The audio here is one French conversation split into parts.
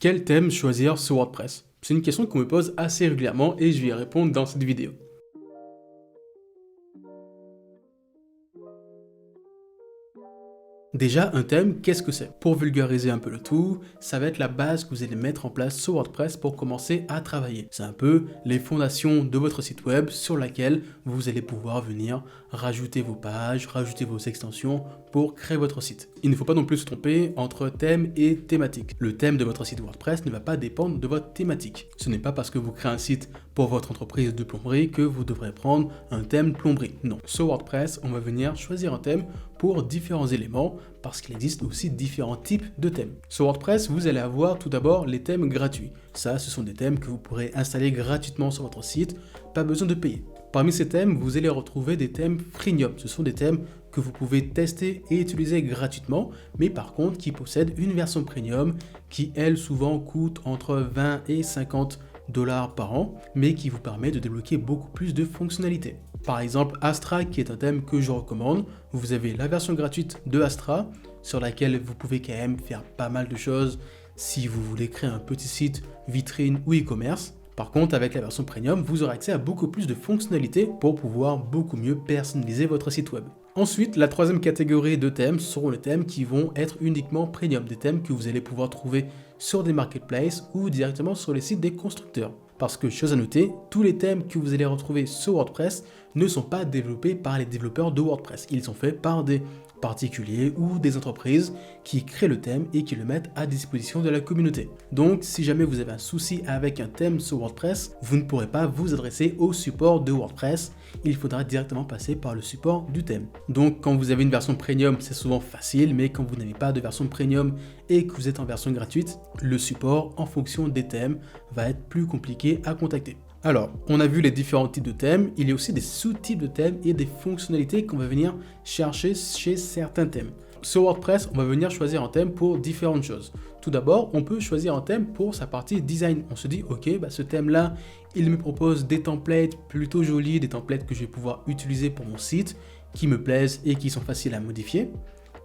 Quel thème choisir sur WordPress? C'est une question qu'on me pose assez régulièrement et je vais y répondre dans cette vidéo. Déjà, un thème, qu'est-ce que c'est? Pour vulgariser un peu le tout, ça va être la base que vous allez mettre en place sur WordPress pour commencer à travailler. C'est un peu les fondations de votre site web sur laquelle vous allez pouvoir venir rajouter vos pages, rajouter vos extensions pour créer votre site. Il ne faut pas non plus se tromper entre thème et thématique. Le thème de votre site WordPress ne va pas dépendre de votre thématique. Ce n'est pas parce que vous créez un site pour votre entreprise de plomberie que vous devrez prendre un thème plomberie. Non, sur WordPress, on va venir choisir un thème pour différents éléments parce qu'il existe aussi différents types de thèmes. Sur WordPress, vous allez avoir tout d'abord les thèmes gratuits. Ça, ce sont des thèmes que vous pourrez installer gratuitement sur votre site, pas besoin de payer. Parmi ces thèmes, vous allez retrouver des thèmes freemium. Ce sont des thèmes que vous pouvez tester et utiliser gratuitement, mais par contre qui possèdent une version premium qui, elle, souvent coûte entre 20 et 50 $ par an, mais qui vous permet de débloquer beaucoup plus de fonctionnalités. Par exemple, Astra, qui est un thème que je recommande. Vous avez la version gratuite de Astra, sur laquelle vous pouvez quand même faire pas mal de choses si vous voulez créer un petit site, vitrine ou e-commerce. Par contre, avec la version premium, vous aurez accès à beaucoup plus de fonctionnalités pour pouvoir beaucoup mieux personnaliser votre site web. Ensuite, la troisième catégorie de thèmes seront les thèmes qui vont être uniquement premium, des thèmes que vous allez pouvoir trouver sur des marketplaces ou directement sur les sites des constructeurs. Parce que, chose à noter, tous les thèmes que vous allez retrouver sur WordPress ne sont pas développés par les développeurs de WordPress. Ils sont faits par des particuliers ou des entreprises qui créent le thème et qui le mettent à disposition de la communauté. Donc, si jamais vous avez un souci avec un thème sur WordPress, vous ne pourrez pas vous adresser au support de WordPress. Il faudra directement passer par le support du thème. Donc, quand vous avez une version premium, c'est souvent facile, mais quand vous n'avez pas de version premium et que vous êtes en version gratuite, le support en fonction des thèmes va être plus compliqué à contacter. Alors, on a vu les différents types de thèmes, il y a aussi des sous-types de thèmes et des fonctionnalités qu'on va venir chercher chez certains thèmes. Sur WordPress, on va venir choisir un thème pour différentes choses. Tout d'abord, on peut choisir un thème pour sa partie design. On se dit, ok, ce thème-là, il me propose des templates plutôt jolis, des templates que je vais pouvoir utiliser pour mon site, qui me plaisent et qui sont faciles à modifier.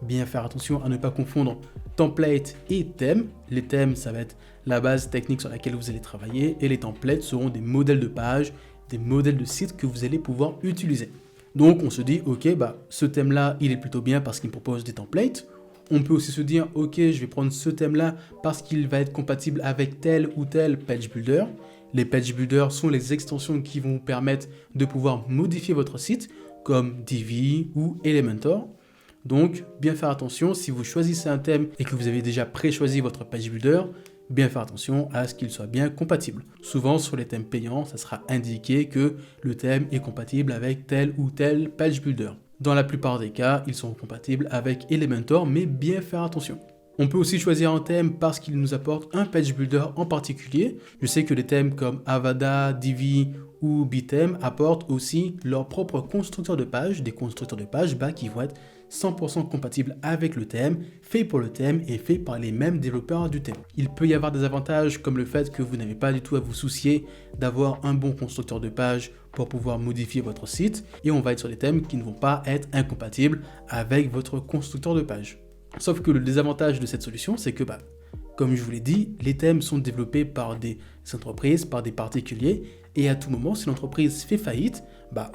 Bien faire attention à ne pas confondre template et thème. Les thèmes, ça va être la base technique sur laquelle vous allez travailler et les templates seront des modèles de pages, des modèles de sites que vous allez pouvoir utiliser. Donc on se dit, ok, ce thème-là, il est plutôt bien parce qu'il me propose des templates. On peut aussi se dire, ok, je vais prendre ce thème-là parce qu'il va être compatible avec tel ou tel page builder. Les page builders sont les extensions qui vont vous permettre de pouvoir modifier votre site, comme Divi ou Elementor. Donc, bien faire attention, si vous choisissez un thème et que vous avez déjà pré-choisi votre page builder, bien faire attention à ce qu'il soit bien compatible. Souvent, sur les thèmes payants, ça sera indiqué que le thème est compatible avec tel ou tel page builder. Dans la plupart des cas, ils sont compatibles avec Elementor, mais bien faire attention. On peut aussi choisir un thème parce qu'il nous apporte un page builder en particulier. Je sais que les thèmes comme Avada, Divi ou Bitheme apportent aussi leur propre constructeur de pages, des constructeurs de pages qui vont être 100% compatibles avec le thème, fait pour le thème et fait par les mêmes développeurs du thème. Il peut y avoir des avantages comme le fait que vous n'avez pas du tout à vous soucier d'avoir un bon constructeur de pages pour pouvoir modifier votre site et on va être sur des thèmes qui ne vont pas être incompatibles avec votre constructeur de pages. Sauf que le désavantage de cette solution, c'est que, comme je vous l'ai dit, les thèmes sont développés par des entreprises, par des particuliers, et à tout moment, si l'entreprise fait faillite,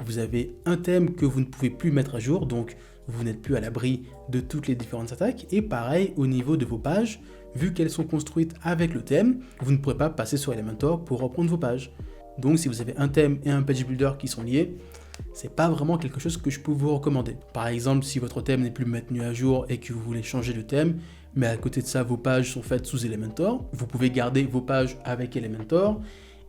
vous avez un thème que vous ne pouvez plus mettre à jour, donc vous n'êtes plus à l'abri de toutes les différentes attaques, et pareil au niveau de vos pages, vu qu'elles sont construites avec le thème, vous ne pourrez pas passer sur Elementor pour reprendre vos pages. Donc si vous avez un thème et un page builder qui sont liés, c'est pas vraiment quelque chose que je peux vous recommander. Par exemple, si votre thème n'est plus maintenu à jour et que vous voulez changer de thème, mais à côté de ça, vos pages sont faites sous Elementor, vous pouvez garder vos pages avec Elementor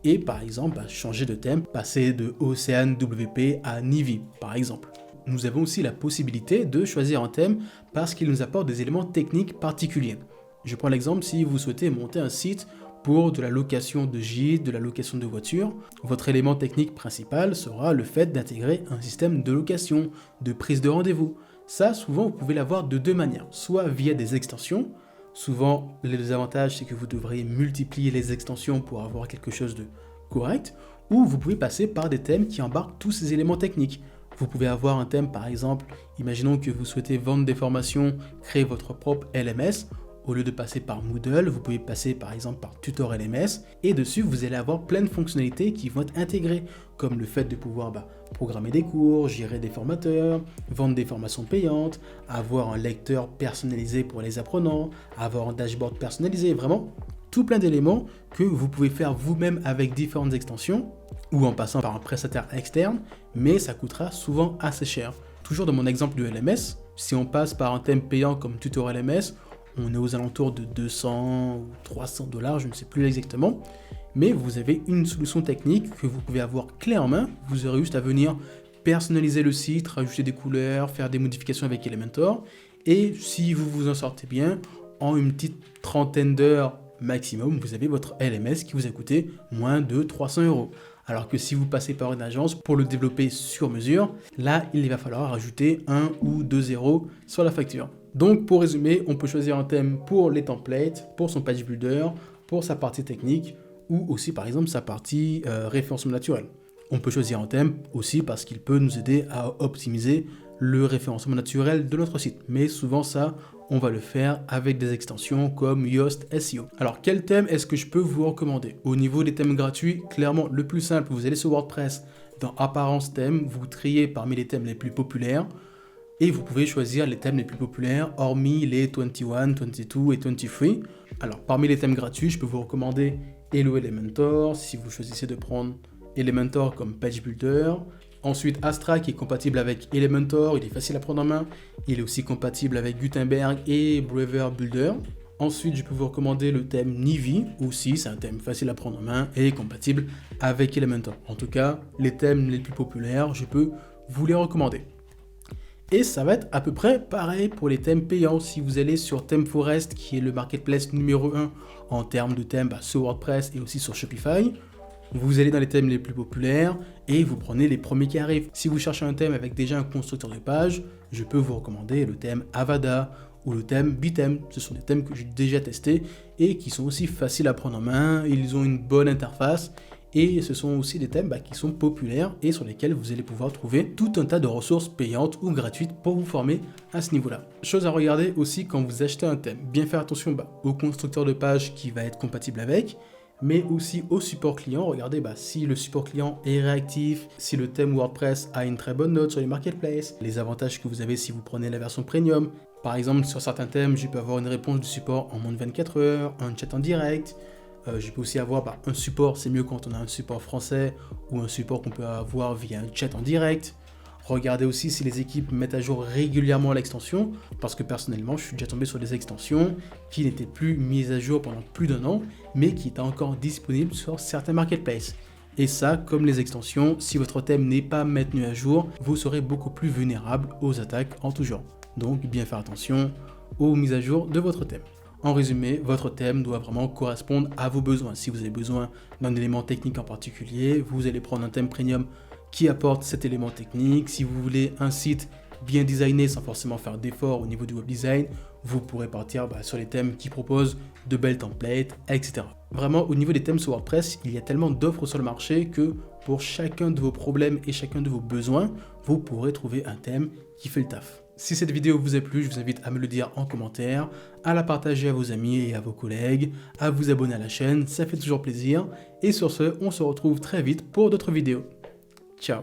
et par exemple, changer de thème, passer de Ocean WP à Nivi, par exemple. Nous avons aussi la possibilité de choisir un thème parce qu'il nous apporte des éléments techniques particuliers. Je prends l'exemple, si vous souhaitez monter un site pour de la location de gîtes, de la location de voitures, votre élément technique principal sera le fait d'intégrer un système de location, de prise de rendez-vous. Ça, souvent, vous pouvez l'avoir de deux manières, soit via des extensions. Souvent, les désavantages, c'est que vous devriez multiplier les extensions pour avoir quelque chose de correct, ou vous pouvez passer par des thèmes qui embarquent tous ces éléments techniques. Vous pouvez avoir un thème, par exemple, imaginons que vous souhaitez vendre des formations, créer votre propre LMS. Au lieu de passer par Moodle, vous pouvez passer par exemple par Tutor LMS et dessus vous allez avoir plein de fonctionnalités qui vont être intégrées, comme le fait de pouvoir programmer des cours, gérer des formateurs, vendre des formations payantes, avoir un lecteur personnalisé pour les apprenants, avoir un dashboard personnalisé, vraiment tout plein d'éléments que vous pouvez faire vous-même avec différentes extensions ou en passant par un prestataire externe, mais ça coûtera souvent assez cher. Toujours dans mon exemple de LMS, si on passe par un thème payant comme Tutor LMS, on est aux alentours de 200 ou 300 $, je ne sais plus exactement, mais vous avez une solution technique que vous pouvez avoir clé en main. Vous aurez juste à venir personnaliser le site, rajouter des couleurs, faire des modifications avec Elementor, et si vous vous en sortez bien, en une petite trentaine d'heures maximum, vous avez votre LMS qui vous a coûté moins de 300 €. Alors que si vous passez par une agence pour le développer sur mesure, là, il va falloir rajouter 1 ou 2 € sur la facture. Donc, pour résumer, on peut choisir un thème pour les templates, pour son page builder, pour sa partie technique, ou aussi, par exemple, sa partie référencement naturel. On peut choisir un thème aussi parce qu'il peut nous aider à optimiser le référencement naturel de notre site. Mais souvent, ça, on va le faire avec des extensions comme Yoast SEO. Alors, quel thème est-ce que je peux vous recommander? Au niveau des thèmes gratuits, clairement, le plus simple, vous allez sur WordPress, dans Apparence thème, vous triez parmi les thèmes les plus populaires, et vous pouvez choisir les thèmes les plus populaires, hormis les 21, 22 et 23. Alors, parmi les thèmes gratuits, je peux vous recommander Hello Elementor, si vous choisissez de prendre Elementor comme Page Builder. Ensuite, Astra qui est compatible avec Elementor, il est facile à prendre en main. Il est aussi compatible avec Gutenberg et Brave Builder. Ensuite, je peux vous recommander le thème Nivi, aussi c'est un thème facile à prendre en main et compatible avec Elementor. En tout cas, les thèmes les plus populaires, je peux vous les recommander. Et ça va être à peu près pareil pour les thèmes payants. Si vous allez sur ThemeForest, qui est le marketplace numéro 1 en termes de thèmes sur WordPress et aussi sur Shopify, vous allez dans les thèmes les plus populaires et vous prenez les premiers qui arrivent. Si vous cherchez un thème avec déjà un constructeur de page, je peux vous recommander le thème Avada ou le thème Bithème. Ce sont des thèmes que j'ai déjà testés et qui sont aussi faciles à prendre en main. Ils ont une bonne interface et ce sont aussi des thèmes qui sont populaires et sur lesquels vous allez pouvoir trouver tout un tas de ressources payantes ou gratuites pour vous former à ce niveau-là. Chose à regarder aussi quand vous achetez un thème. Bien faire attention au constructeur de page qui va être compatible avec, mais aussi au support client. Regardez si le support client est réactif, si le thème WordPress a une très bonne note sur les marketplaces, les avantages que vous avez si vous prenez la version premium. Par exemple, sur certains thèmes, je peux avoir une réponse du support en moins de 24 heures, un chat en direct. Je peux aussi avoir un support, c'est mieux quand on a un support français ou un support qu'on peut avoir via un chat en direct. Regardez aussi si les équipes mettent à jour régulièrement l'extension, parce que personnellement, je suis déjà tombé sur des extensions qui n'étaient plus mises à jour pendant plus d'1 an, mais qui étaient encore disponibles sur certains marketplaces. Et ça, comme les extensions, si votre thème n'est pas maintenu à jour, vous serez beaucoup plus vulnérable aux attaques en tout genre. Donc, bien faire attention aux mises à jour de votre thème. En résumé, votre thème doit vraiment correspondre à vos besoins. Si vous avez besoin d'un élément technique en particulier, vous allez prendre un thème premium qui apporte cet élément technique. Si vous voulez un site bien designé sans forcément faire d'efforts au niveau du web design, vous pourrez partir sur les thèmes qui proposent de belles templates, etc. Vraiment, au niveau des thèmes sur WordPress, il y a tellement d'offres sur le marché que pour chacun de vos problèmes et chacun de vos besoins, vous pourrez trouver un thème qui fait le taf. Si cette vidéo vous a plu, je vous invite à me le dire en commentaire, à la partager à vos amis et à vos collègues, à vous abonner à la chaîne, ça fait toujours plaisir. Et sur ce, on se retrouve très vite pour d'autres vidéos. Ciao!